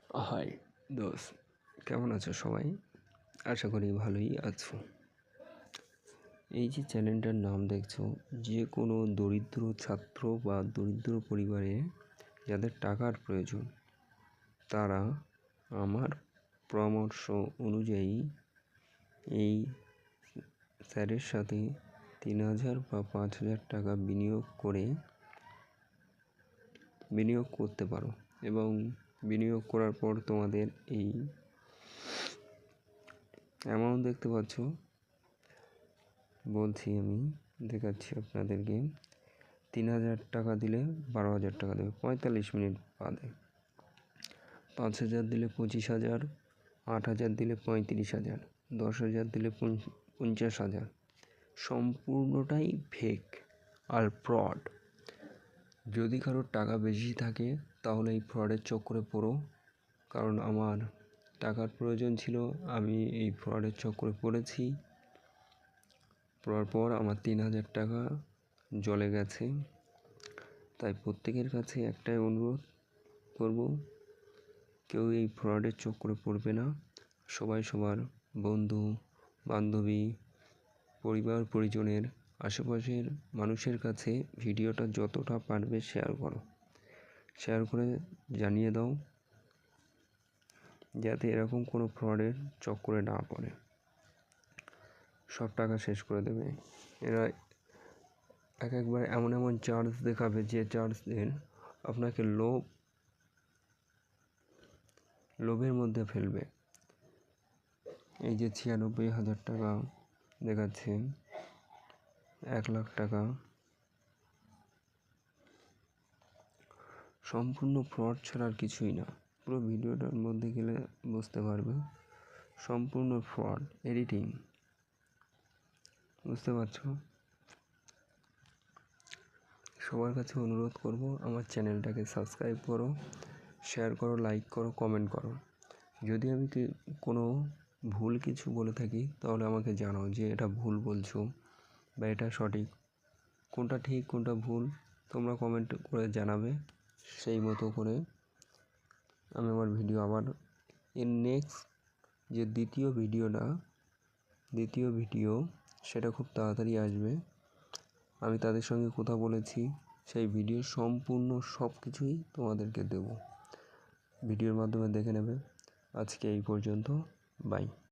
High দোস্ত, কেমন আছো সবাই? আশা করি ভালোই আছো। এই যে চ্যানেলটার নাম দেখছো, যে কোনো দরিদ্র ছাত্র বা দরিদ্র পরিবারে যাদের টাকার প্রয়োজন, তারা আমার পরামর্শ অনুযায়ী এই স্যারের সাথে 3,000 বা 5,000 টাকা বিনিয়োগ করতে পারো এবং বিনিয়োগ করার পর তোমাদের এই অ্যামাউন্ট দেখতে পাচ্ছ, বলছি আমি দেখাচ্ছি আপনাদেরকে। 3,000 টাকা দিলে 12,000 টাকা দেবে 45 মিনিট বাদে। 5,000 দিলে 25,000, 8,000 দিলে 35,000, 10,000 দিলে 50,000। সম্পূর্ণটাই ফেক আর ফ্রড। যদি কারোর টাকা বেশি থাকে তাহলে এই ফ্রডের চক্করে পড়ো, কারণ আমার টাকার প্রয়োজন ছিল, আমি এই ফ্রডের চক্করে পড়েছি। পড়ার পর আমার 3,000 টাকা জলে গেছে। তাই প্রত্যেকের কাছে একটাই অনুরোধ করব, কেউ এই ফ্রডের চক্করে পড়বে না। সবাই সবার বন্ধু বান্ধবী, পরিবার পরিজনের, আশেপাশের মানুষের কাছে ভিডিওটা যতটা পারবে শেয়ার করে জানিয়ে দাও, যাতে এরকম কোনো ফ্রডের চক্করে না পড়ে। সব টাকা শেষ করে দেবে এরা। একবার এমন চার্জ দেখাবে, যে চার্জের আপনাকে লোভের মধ্যে ফেলবে। এই যে 96,000 টাকা দেখাচ্ছে, 1,00,000 টাকা, সম্পূর্ণ ফ্রড ছাড়া আর কিছুই না। পুরো ভিডিওটার মধ্যে গেলে বুঝতে পারবে, সম্পূর্ণ ফ্রড, এডিটিং। বুঝতে পারছো? সবার কাছে অনুরোধ করব, আমার চ্যানেলটাকে সাবস্ক্রাইব করো, শেয়ার করো, লাইক করো, কমেন্ট করো। যদি আমি কোনো ভুল কিছু বলে থাকি তাহলে আমাকে জানাও যে এটা ভুল বলছো বা এটা সঠিক। কোনটা ঠিক কোনটা ভুল তোমরা কমেন্ট করে জানাবে। সেই মতো করে আমি আমার ভিডিও আবার এর নেক্সট যে দ্বিতীয় ভিডিও সেটা খুব তাড়াতাড়ি আসবে। আমি তাদের সঙ্গে কথা বলেছি, সেই ভিডিও সম্পূর্ণ সব কিছুই তোমাদেরকে দেব, ভিডিওর মাধ্যমে দেখে নেবে। আজকে এই পর্যন্ত, বাই।